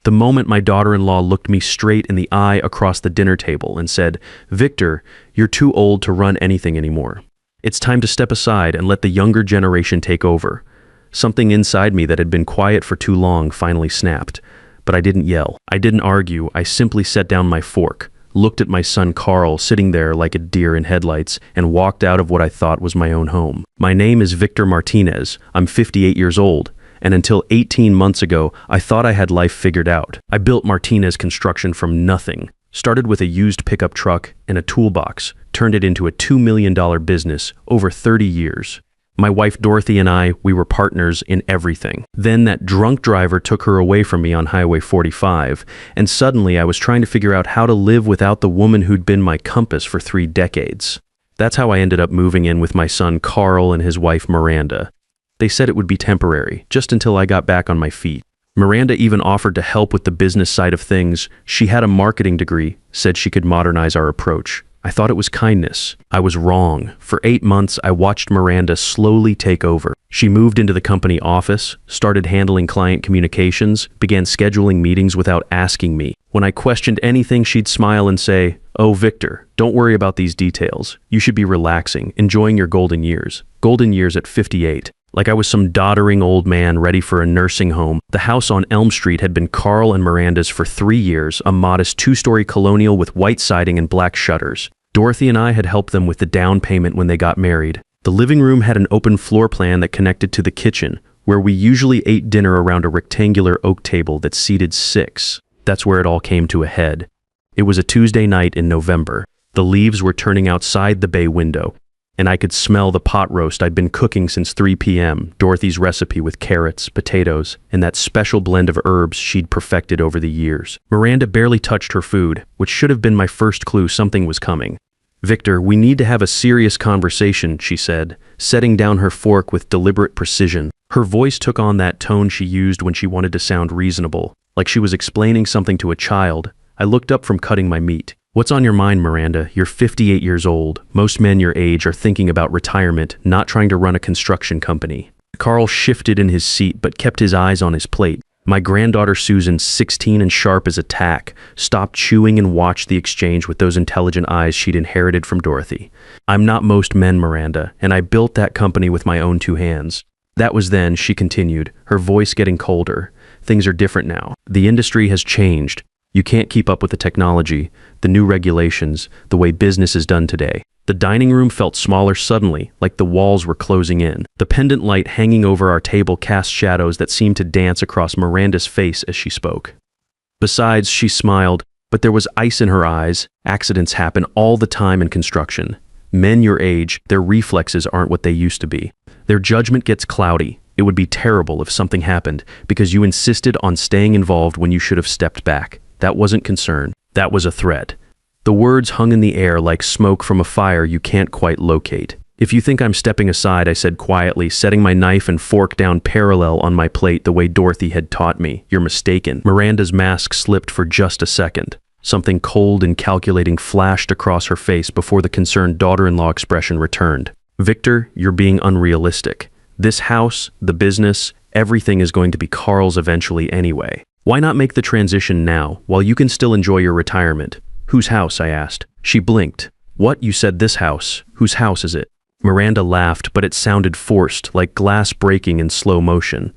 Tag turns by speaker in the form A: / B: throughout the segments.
A: The moment my daughter-in-law looked me straight in the eye across the dinner table and said, "Victor, you're too old to run anything anymore. It's time to step aside and let the younger generation take over." Something inside me that had been quiet for too long finally snapped. But I didn't yell. I didn't argue. I simply set down my fork, looked at my son Carl sitting there like a deer in headlights, and walked out of what I thought was my own home. My name is Victor Martinez. I'm 58 years old. And until 18 months ago, I thought I had life figured out. I built Martinez Construction from nothing. Started with a used pickup truck and a toolbox, turned it into a $2 million business over 30 years. My wife Dorothy and I, we were partners in everything. Then that drunk driver took her away from me on Highway 45, and suddenly I was trying to figure out how to live without the woman who'd been my compass for 3 decades. That's how I ended up moving in with my son Carl and his wife Miranda. They said it would be temporary, just until I got back on my feet. Miranda even offered to help with the business side of things. She had a marketing degree, said she could modernize our approach. I thought it was kindness. I was wrong. For 8 months, I watched Miranda slowly take over. She moved into the company office, started handling client communications, began scheduling meetings without asking me. When I questioned anything, she'd smile and say, "Oh, Victor, don't worry about these details. You should be relaxing, enjoying your golden years." Golden years at 58. Like I was some doddering old man ready for a nursing home. The house on Elm Street had been Carl and Miranda's for 3 years, a modest 2-story colonial with white siding and black shutters. Dorothy and I had helped them with the down payment when they got married. The living room had an open floor plan that connected to the kitchen, where we usually ate dinner around a rectangular oak table that seated 6. That's where it all came to a head. It was a Tuesday night in November. The leaves were turning outside the bay window, and I could smell the pot roast I'd been cooking since 3 p.m., Dorothy's recipe with carrots, potatoes, and that special blend of herbs she'd perfected over the years. Miranda barely touched her food, which should have been my first clue something was coming. "Victor, we need to have a serious conversation," she said, setting down her fork with deliberate precision. Her voice took on that tone she used when she wanted to sound reasonable, like she was explaining something to a child. I looked up from cutting my meat. "What's on your mind, Miranda? You're 58 years old. Most men your age are thinking about retirement, not trying to run a construction company." Carl shifted in his seat but kept his eyes on his plate. My granddaughter Susan, 16 and sharp as a tack, stopped chewing and watched the exchange with those intelligent eyes she'd inherited from Dorothy. "I'm not most men, Miranda, and I built that company with my own 2 hands. That was then," she continued, her voice getting colder. "Things are different now. The industry has changed. You can't keep up with the technology, the new regulations, the way business is done today." The dining room felt smaller suddenly, like the walls were closing in. The pendant light hanging over our table cast shadows that seemed to dance across Miranda's face as she spoke. Besides, she smiled, but there was ice in her eyes. Accidents happen all the time in construction. Men your age, their reflexes aren't what they used to be. Their judgment gets cloudy. It would be terrible if something happened because you insisted on staying involved when you should have stepped back. That wasn't concern. That was a threat. The words hung in the air like smoke from a fire you can't quite locate. "If you think I'm stepping aside," I said quietly, setting my knife and fork down parallel on my plate the way Dorothy had taught me, "you're mistaken." Miranda's mask slipped for just a second. Something cold and calculating flashed across her face before the concerned daughter-in-law expression returned. "Victor, you're being unrealistic. This house, the business, everything is going to be Carl's eventually anyway. Why not make the transition now, while you can still enjoy your retirement?" "Whose house?" I asked. She blinked. "What? You said this house. Whose house is it?" Miranda laughed, but it sounded forced, like glass breaking in slow motion.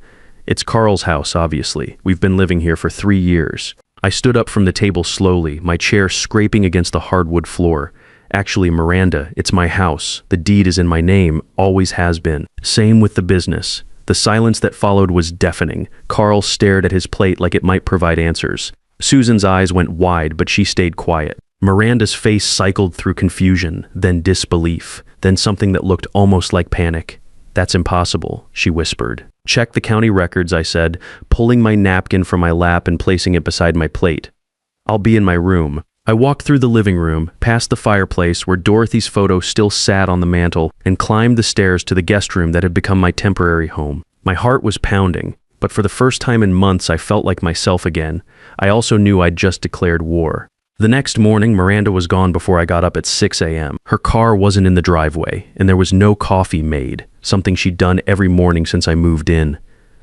A: "It's Carl's house, obviously. We've been living here for 3 years." I stood up from the table slowly, my chair scraping against the hardwood floor. "Actually, Miranda, it's my house. The deed is in my name, always has been. Same with the business." The silence that followed was deafening. Carl stared at his plate like it might provide answers. Susan's eyes went wide, but she stayed quiet. Miranda's face cycled through confusion, then disbelief, then something that looked almost like panic. "That's impossible," she whispered. "Check the county records," I said, pulling my napkin from my lap and placing it beside my plate. "I'll be in my room." I walked through the living room, past the fireplace where Dorothy's photo still sat on the mantel, and climbed the stairs to the guest room that had become my temporary home. My heart was pounding, but for the first time in months I felt like myself again. I also knew I'd just declared war. The next morning, Miranda was gone before I got up at 6 a.m. Her car wasn't in the driveway, and there was no coffee made, something she'd done every morning since I moved in,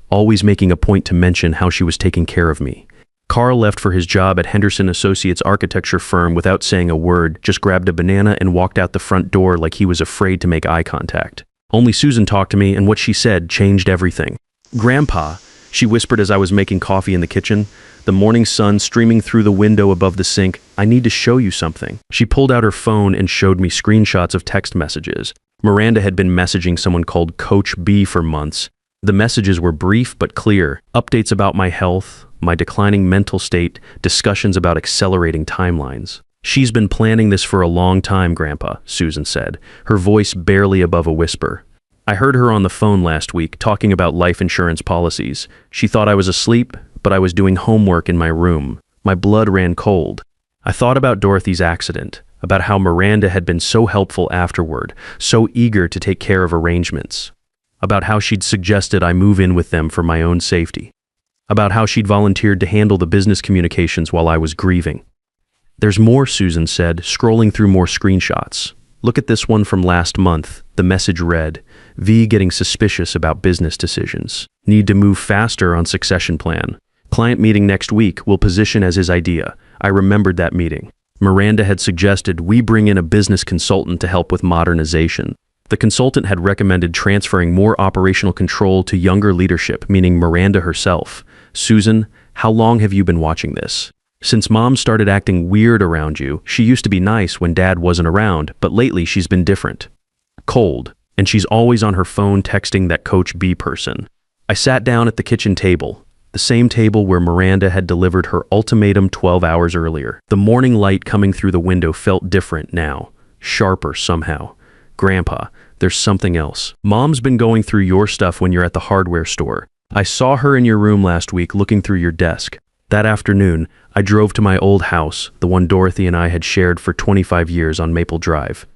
A: always making a point to mention how she was taking care of me. Carl left for his job at Henderson Associates architecture firm without saying a word, just grabbed a banana and walked out the front door like he was afraid to make eye contact. Only Susan talked to me, and what she said changed everything. "Grandpa," she whispered as I was making coffee in the kitchen, the morning sun streaming through the window above the sink, "I need to show you something." She pulled out her phone and showed me screenshots of text messages. Miranda had been messaging someone called Coach B for months. The messages were brief but clear, updates about my health, my declining mental state, discussions about accelerating timelines. "She's been planning this for a long time, Grandpa," Susan said, her voice barely above a whisper. "I heard her on the phone last week talking about life insurance policies. She thought I was asleep, but I was doing homework in my room. My blood ran cold. I thought about Dorothy's accident, about how Miranda had been so helpful afterward, so eager to take care of arrangements, about how she'd suggested I move in with them for my own safety, about how she'd volunteered to handle the business communications while I was grieving." "There's more," Susan said, scrolling through more screenshots. "Look at this one from last month." The message read, "V getting suspicious about business decisions. Need to move faster on succession plan. Client meeting next week will position as his idea. I remembered that meeting. Miranda had suggested we bring in a business consultant to help with modernization. The consultant had recommended transferring more operational control to younger leadership, meaning Miranda herself. Susan, how long have you been watching this? Since Mom started acting weird around you, she used to be nice when Dad wasn't around, but lately she's been different. Cold, and she's always on her phone texting that Coach B person." I sat down at the kitchen table, the same table where Miranda had delivered her ultimatum 12 hours earlier. The morning light coming through the window felt different now, sharper somehow. "Grandpa, there's something else. Mom's been going through your stuff when you're at the hardware store. I saw her in your room last week looking through your desk. That afternoon, I drove to my old house, the one Dorothy and I had shared for 25 years on Maple Drive.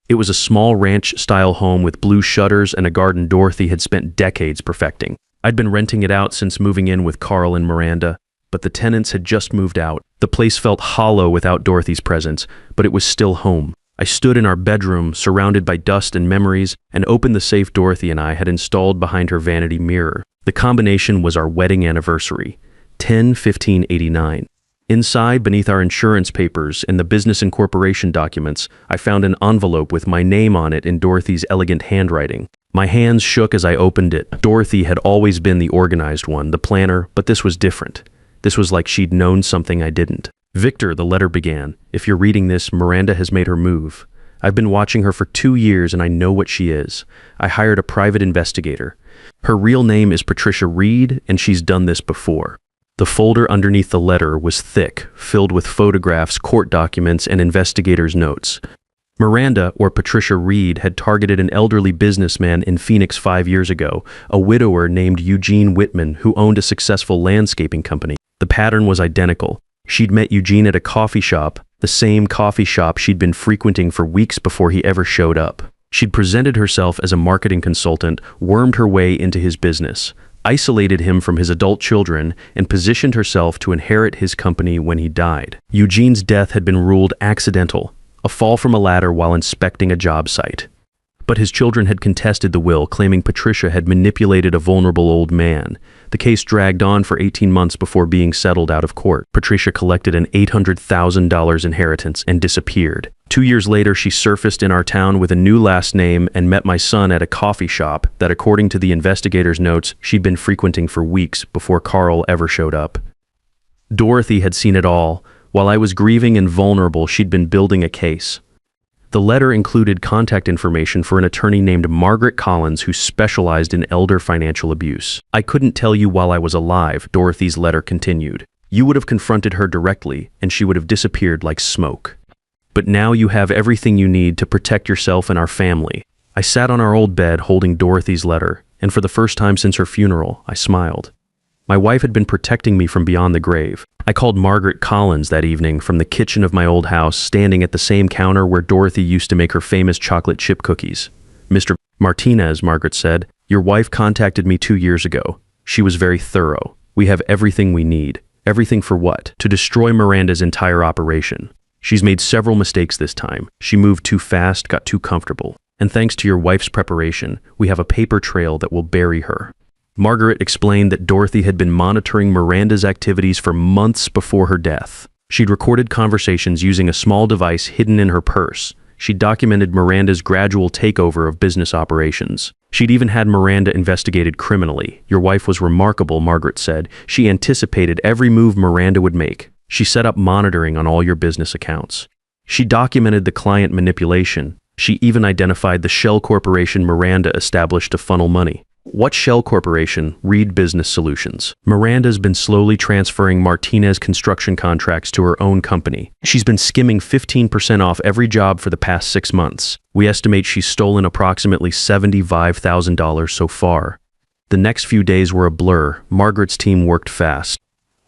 A: It was a small ranch-style home with blue shutters and a garden Dorothy had spent decades perfecting. I'd been renting it out since moving in with Carl and Miranda, but the tenants had just moved out. The place felt hollow without Dorothy's presence, but it was still home. I stood in our bedroom, surrounded by dust and memories, and opened the safe Dorothy and I had installed behind her vanity mirror. The combination was our wedding anniversary, 10/15/89. Inside, beneath our insurance papers and the business incorporation documents, I found an envelope with my name on it in Dorothy's elegant handwriting. My hands shook as I opened it. Dorothy had always been the organized one, the planner, but this was different. This was like she'd known something I didn't. "Victor," the letter began, "if you're reading this, Miranda has made her move. I've been watching her for 2 years and I know what she is. I hired a private investigator. Her real name is Patricia Reed, and she's done this before." The folder underneath the letter was thick, filled with photographs, court documents, and investigators' notes. Miranda, or Patricia Reed, had targeted an elderly businessman in Phoenix 5 years ago, a widower named Eugene Whitman who owned a successful landscaping company. The pattern was identical. She'd met Eugene at a coffee shop, the same coffee shop she'd been frequenting for weeks before he ever showed up. She'd presented herself as a marketing consultant, wormed her way into his business, isolated him from his adult children, and positioned herself to inherit his company when he died. Eugene's death had been ruled accidental, a fall from a ladder while inspecting a job site. But his children had contested the will, claiming Patricia had manipulated a vulnerable old man. The case dragged on for 18 months before being settled out of court. Patricia collected an $800,000 inheritance and disappeared. 2 years later, she surfaced in our town with a new last name and met my son at a coffee shop that, according to the investigator's notes, she'd been frequenting for weeks before Carl ever showed up. Dorothy had seen it all. While I was grieving and vulnerable, she'd been building a case. The letter included contact information for an attorney named Margaret Collins who specialized in elder financial abuse. "I couldn't tell you while I was alive," Dorothy's letter continued. "You would have confronted her directly, and she would have disappeared like smoke. But now you have everything you need to protect yourself and our family." I sat on our old bed holding Dorothy's letter, and for the first time since her funeral, I smiled. My wife had been protecting me from beyond the grave. I called Margaret Collins that evening from the kitchen of my old house, standing at the same counter where Dorothy used to make her famous chocolate chip cookies. "Mr. Martinez," Margaret said, "your wife contacted me 2 years ago. She was very thorough. We have everything we need." "Everything for what?" "To destroy Miranda's entire operation. She's made several mistakes this time. She moved too fast, got too comfortable. And thanks to your wife's preparation, we have a paper trail that will bury her." Margaret explained that Dorothy had been monitoring Miranda's activities for months before her death. She'd recorded conversations using a small device hidden in her purse. She documented Miranda's gradual takeover of business operations. She'd even had Miranda investigated criminally. Your wife was remarkable, Margaret said. She anticipated every move Miranda would make. She set up monitoring on all your business accounts. She documented the client manipulation. She even identified the shell corporation Miranda established to funnel money. What shell corporation? Reed Business Solutions. Miranda's been slowly transferring Martinez construction contracts to her own company. She's been skimming 15% off every job for the past 6 months. We estimate she's stolen approximately $75,000 so far. The next few days were a blur. Margaret's team worked fast.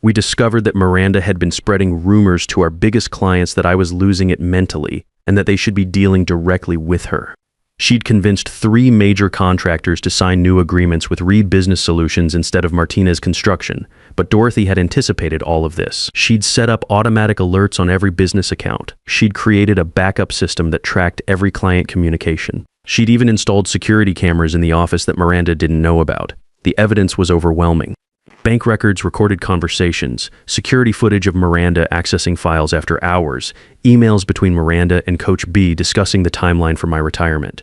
A: We discovered that Miranda had been spreading rumors to our biggest clients that I was losing it mentally and that they should be dealing directly with her. She'd convinced 3 major contractors to sign new agreements with Reed Business Solutions instead of Martinez Construction, but Dorothy had anticipated all of this. She'd set up automatic alerts on every business account. She'd created a backup system that tracked every client communication. She'd even installed security cameras in the office that Miranda didn't know about. The evidence was overwhelming. Bank records, recorded conversations, security footage of Miranda accessing files after hours, emails between Miranda and Coach B discussing the timeline for my retirement.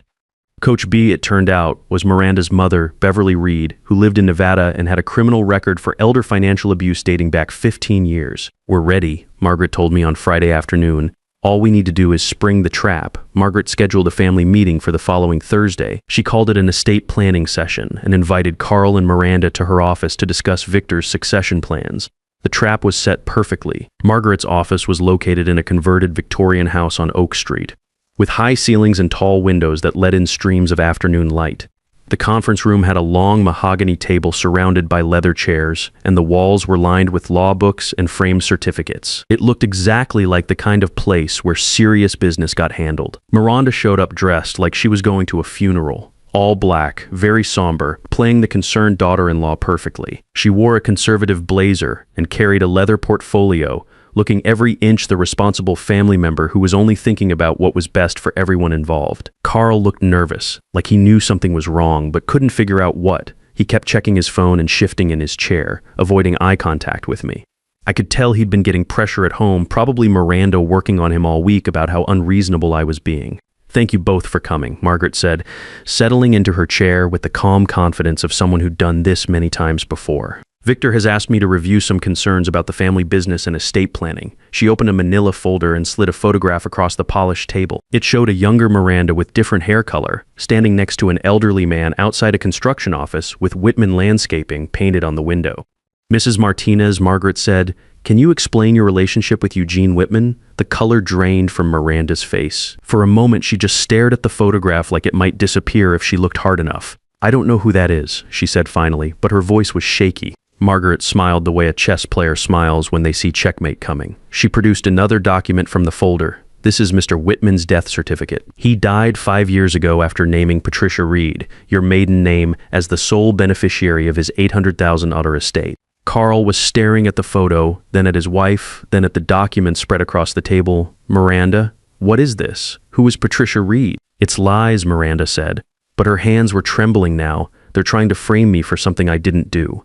A: Coach B, it turned out, was Miranda's mother, Beverly Reed, who lived in Nevada and had a criminal record for elder financial abuse dating back 15 years. We're ready, Margaret told me on Friday afternoon. All we need to do is spring the trap. Margaret scheduled a family meeting for the following Thursday. She called it an estate planning session and invited Carl and Miranda to her office to discuss Victor's succession plans. The trap was set perfectly. Margaret's office was located in a converted Victorian house on Oak Street, with high ceilings and tall windows that let in streams of afternoon light. The conference room had a long mahogany table surrounded by leather chairs, and the walls were lined with law books and framed certificates. It looked exactly like the kind of place where serious business got handled. Miranda showed up dressed like she was going to a funeral. All black, very somber, playing the concerned daughter-in-law perfectly. She wore a conservative blazer and carried a leather portfolio, looking every inch the responsible family member who was only thinking about what was best for everyone involved. Carl looked nervous, like he knew something was wrong, but couldn't figure out what. He kept checking his phone and shifting in his chair, avoiding eye contact with me. I could tell he'd been getting pressure at home, probably Miranda working on him all week about how unreasonable I was being. Thank you both for coming, Margaret said, settling into her chair with the calm confidence of someone who'd done this many times before. Victor has asked me to review some concerns about the family business and estate planning. She opened a manila folder and slid a photograph across the polished table. It showed a younger Miranda with different hair color, standing next to an elderly man outside a construction office with Whitman landscaping painted on the window. Mrs. Martinez, Margaret said, "Can you explain your relationship with Eugene Whitman?" The color drained from Miranda's face. For a moment, she just stared at the photograph like it might disappear if she looked hard enough. "I don't know who that is," she said finally, but her voice was shaky. Margaret smiled the way a chess player smiles when they see checkmate coming. She produced another document from the folder. "This is Mr. Whitman's death certificate. He died 5 years ago after naming Patricia Reed, your maiden name, as the sole beneficiary of his $800,000 estate." Carl was staring at the photo, then at his wife, then at the document spread across the table. "Miranda, what is this? Who is Patricia Reed?" "It's lies," Miranda said, but her hands were trembling now. "They're trying to frame me for something I didn't do."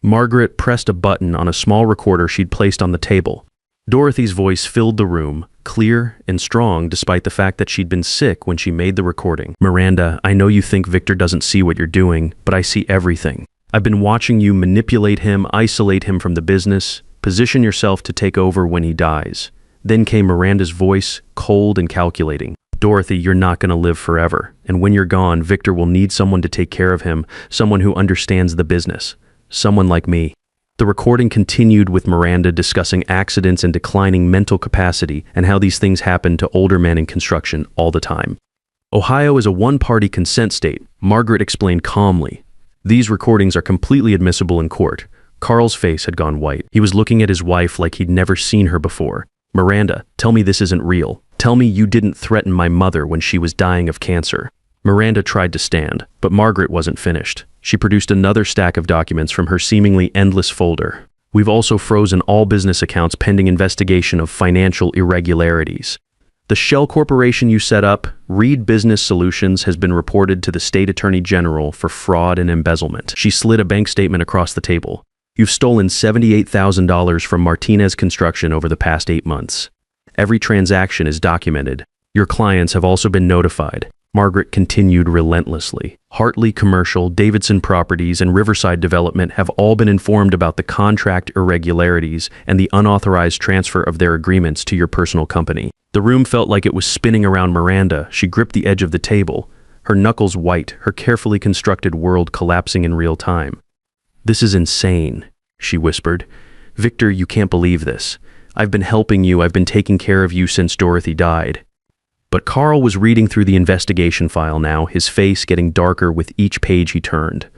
A: Margaret pressed a button on a small recorder she'd placed on the table. Dorothy's voice filled the room, clear and strong despite the fact that she'd been sick when she made the recording. "Miranda, I know you think Victor doesn't see what you're doing, but I see everything. I've been watching you manipulate him, isolate him from the business, position yourself to take over when he dies." Then came Miranda's voice, cold and calculating. "Dorothy, you're not going to live forever, and when you're gone, Victor will need someone to take care of him, someone who understands the business. Someone like me." The recording continued with Miranda discussing accidents and declining mental capacity and how these things happen to older men in construction all the time. "Ohio is a one-party consent state," Margaret explained calmly. "These recordings are completely admissible in court." Carl's face had gone white. He was looking at his wife like he'd never seen her before. "Miranda, tell me this isn't real. Tell me you didn't threaten my mother when she was dying of cancer." Miranda tried to stand, but Margaret wasn't finished. She produced another stack of documents from her seemingly endless folder. "We've also frozen all business accounts pending investigation of financial irregularities." The shell corporation you set up, Reed Business Solutions, has been reported to the state attorney general for fraud and embezzlement. She slid a bank statement across the table. You've stolen $78,000 from Martinez Construction over the past 8 months. Every transaction is documented. Your clients have also been notified. Margaret continued relentlessly. Hartley Commercial, Davidson Properties, and Riverside Development have all been informed about the contract irregularities and the unauthorized transfer of their agreements to your personal company. The room felt like it was spinning around Miranda. She gripped the edge of the table, her knuckles white, her carefully constructed world collapsing in real time. "This is insane," she whispered. "Victor, you can't believe this. I've been helping you. I've been taking care of you since Dorothy died." But Carl was reading through the investigation file now, his face getting darker with each page he turned.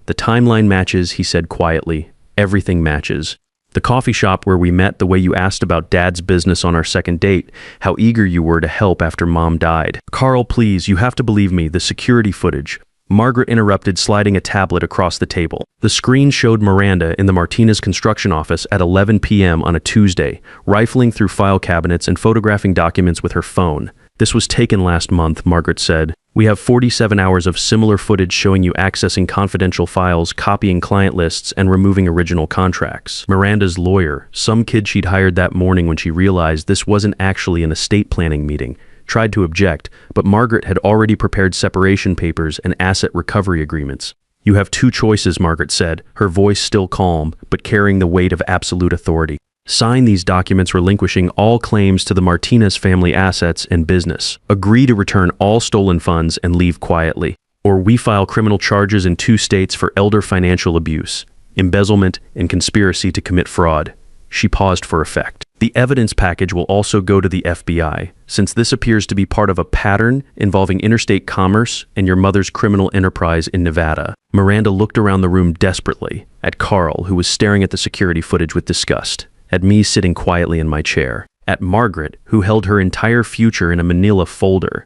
A: "The timeline matches," he said quietly. "Everything matches. The coffee shop where we met, the way you asked about Dad's business on our second date, how eager you were to help after Mom died. Carl, please, you have to believe me, the security footage." Margaret interrupted, sliding a tablet across the table. The screen showed Miranda in the Martinez construction office at 11 p.m. on a Tuesday, rifling through file cabinets and photographing documents with her phone. "This was taken last month," Margaret said. "We have 47 hours of similar footage showing you accessing confidential files, copying client lists, and removing original contracts." Miranda's lawyer, some kid she'd hired that morning when she realized this wasn't actually an estate planning meeting, tried to object, but Margaret had already prepared separation papers and asset recovery agreements. "You have two choices," Margaret said, her voice still calm, but carrying the weight of absolute authority. "Sign these documents relinquishing all claims to the Martinez family assets and business. Agree to return all stolen funds and leave quietly. Or we file criminal charges in 2 states for elder financial abuse, embezzlement, and conspiracy to commit fraud." She paused for effect. "The evidence package will also go to the FBI, since this appears to be part of a pattern involving interstate commerce and your mother's criminal enterprise in Nevada." Miranda looked around the room desperately, at Carl, who was staring at the security footage with disgust, at me sitting quietly in my chair, at Margaret, who held her entire future in a manila folder.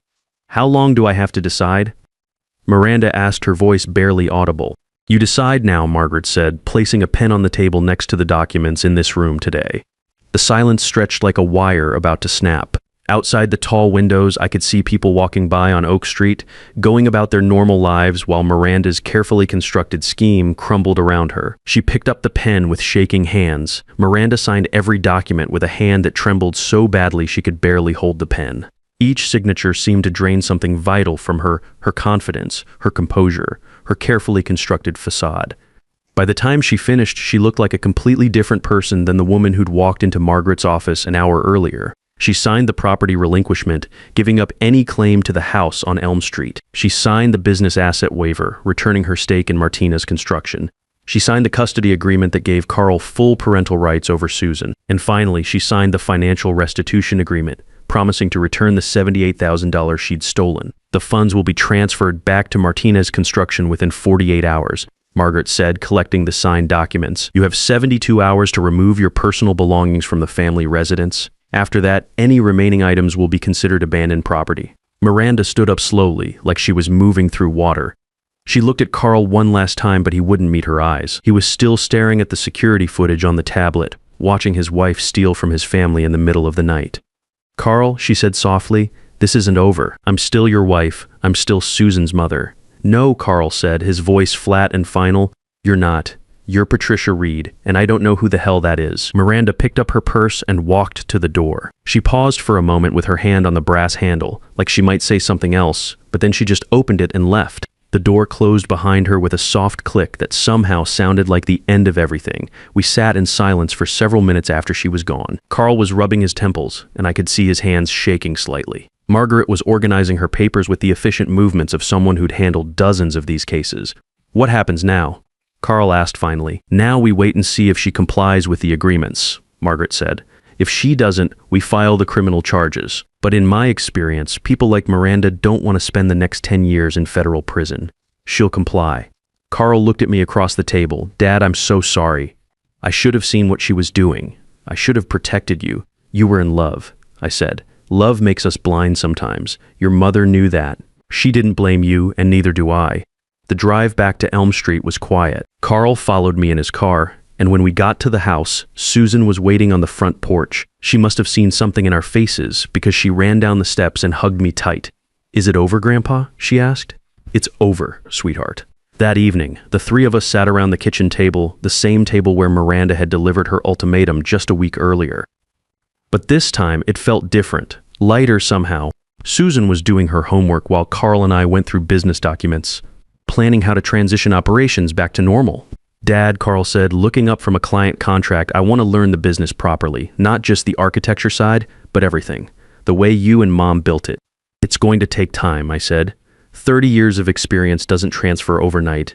A: "How long do I have to decide?" Miranda asked, her voice barely audible. "You decide now," Margaret said, placing a pen on the table next to the documents in this room today. The silence stretched like a wire about to snap. Outside the tall windows, I could see people walking by on Oak Street, going about their normal lives while Miranda's carefully constructed scheme crumbled around her. She picked up the pen with shaking hands. Miranda signed every document with a hand that trembled so badly she could barely hold the pen. Each signature seemed to drain something vital from her confidence, her composure, her carefully constructed facade. By the time she finished, she looked like a completely different person than the woman who'd walked into Margaret's office an hour earlier. She signed the property relinquishment, giving up any claim to the house on Elm Street. She signed the business asset waiver, returning her stake in Martinez Construction. She signed the custody agreement that gave Carl full parental rights over Susan. And finally, she signed the financial restitution agreement, promising to return the $78,000 she'd stolen. "The funds will be transferred back to Martinez Construction within 48 hours, Margaret said, collecting the signed documents. "You have 72 hours to remove your personal belongings from the family residence. After that, any remaining items will be considered abandoned property." Miranda stood up slowly, like she was moving through water. She looked at Carl one last time, but he wouldn't meet her eyes. He was still staring at the security footage on the tablet, watching his wife steal from his family in the middle of the night. "Carl," she said softly, "this isn't over. I'm still your wife. I'm still Susan's mother." "No," Carl said, his voice flat and final. "You're not. You're Patricia Reed, and I don't know who the hell that is." Miranda picked up her purse and walked to the door. She paused for a moment with her hand on the brass handle, like she might say something else, but then she just opened it and left. The door closed behind her with a soft click that somehow sounded like the end of everything. We sat in silence for several minutes after she was gone. Carl was rubbing his temples, and I could see his hands shaking slightly. Margaret was organizing her papers with the efficient movements of someone who'd handled dozens of these cases. "What happens now?" Carl asked finally. "Now we wait and see if she complies with the agreements," Margaret said. "If she doesn't, we file the criminal charges. But in my experience, people like Miranda don't want to spend the next 10 years in federal prison. She'll comply." Carl looked at me across the table. "Dad, I'm so sorry. I should have seen what she was doing. I should have protected you. You were in love," I said. "Love makes us blind sometimes. Your mother knew that. She didn't blame you, and neither do I." The drive back to Elm Street was quiet. Carl followed me in his car, And when we got to the house, Susan was waiting on the front porch. She must have seen something in our faces because she ran down the steps and hugged me tight. "Is it over, Grandpa?" she asked. "It's over, sweetheart." That evening, the three of us sat around the kitchen table, the same table where Miranda had delivered her ultimatum just a week earlier. But this time, it felt different, lighter somehow. Susan was doing her homework while Carl and I went through business documents, planning how to transition operations back to normal. "Dad," Carl said, looking up from a client contract, "I want to learn the business properly, not just the architecture side, but everything, the way you and Mom built it." "It's going to take time," I said. 30 years of experience doesn't transfer overnight.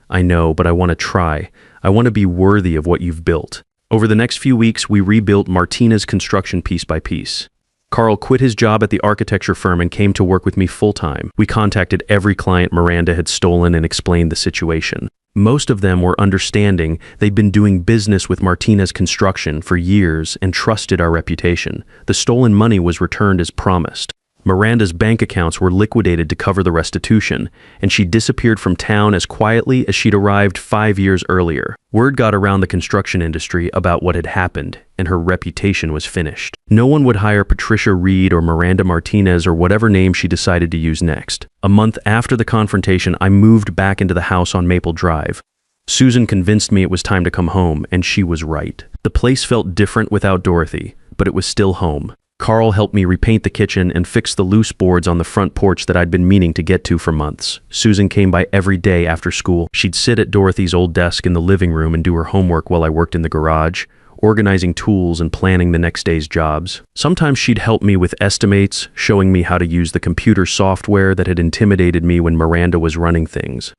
A: "I know, but I want to try. I want to be worthy of what you've built." Over the next few weeks, we rebuilt Martina's construction piece by piece. Carl quit his job at the architecture firm and came to work with me full-time. We contacted every client Miranda had stolen and explained the situation. Most of them were understanding. They'd been doing business with Martina's construction for years and trusted our reputation. The stolen money was returned as promised. Miranda's bank accounts were liquidated to cover the restitution, and she disappeared from town as quietly as she'd arrived 5 years earlier. Word got around the construction industry about what had happened, and her reputation was finished. No one would hire Patricia Reed or Miranda Martinez or whatever name she decided to use next. A month after the confrontation, I moved back into the house on Maple Drive. Susan convinced me it was time to come home, and she was right. The place felt different without Dorothy, but it was still home. Carl helped me repaint the kitchen and fix the loose boards on the front porch that I'd been meaning to get to for months. Susan came by every day after school. She'd sit at Dorothy's old desk in the living room and do her homework while I worked in the garage, organizing tools and planning the next day's jobs. Sometimes she'd help me with estimates, showing me how to use the computer software that had intimidated me when Miranda was running things.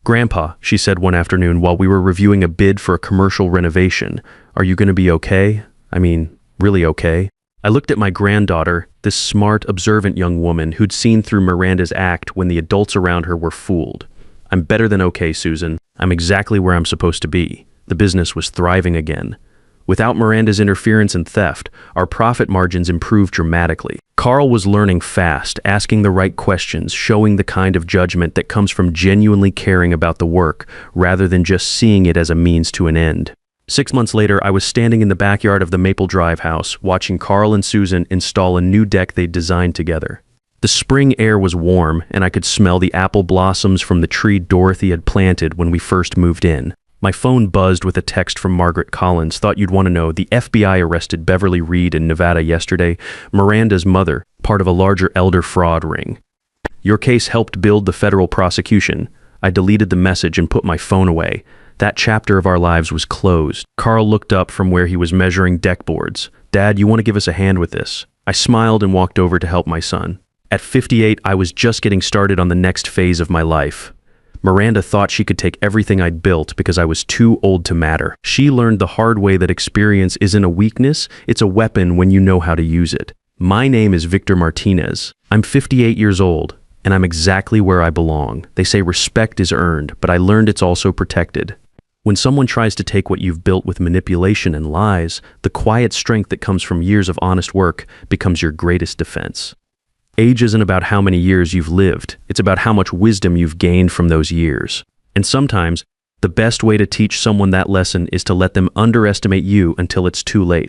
A: "Grandpa," she said one afternoon while we were reviewing a bid for a commercial renovation, "are you going to be okay? I mean, really okay?" I looked at my granddaughter, this smart, observant young woman who'd seen through Miranda's act when the adults around her were fooled. "I'm better than okay, Susan. I'm exactly where I'm supposed to be." The business was thriving again. Without Miranda's interference and theft, our profit margins improved dramatically. Carl was learning fast, asking the right questions, showing the kind of judgment that comes from genuinely caring about the work, rather than just seeing it as a means to an end. 6 months later, I was standing in the backyard of the Maple Drive house, watching Carl and Susan install a new deck they'd designed together. The spring air was warm, and I could smell the apple blossoms from the tree Dorothy had planted when we first moved in. My phone buzzed with a text from Margaret Collins. "Thought you'd want to know. The FBI arrested Beverly Reed in Nevada yesterday, Miranda's mother, part of a larger elder fraud ring. Your case helped build the federal prosecution." I deleted the message and put my phone away. That chapter of our lives was closed. Carl looked up from where he was measuring deck boards. "Dad, you want to give us a hand with this?" I smiled and walked over to help my son. At 58, I was just getting started on the next phase of my life. Miranda thought she could take everything I'd built because I was too old to matter. She learned the hard way that experience isn't a weakness, it's a weapon when you know how to use it. My name is Victor Martinez. I'm 58 years old, and I'm exactly where I belong. They say respect is earned, but I learned it's also protected. When someone tries to take what you've built with manipulation and lies, the quiet strength that comes from years of honest work becomes your greatest defense. Age isn't about how many years you've lived, it's about how much wisdom you've gained from those years. And sometimes, the best way to teach someone that lesson is to let them underestimate you until it's too late.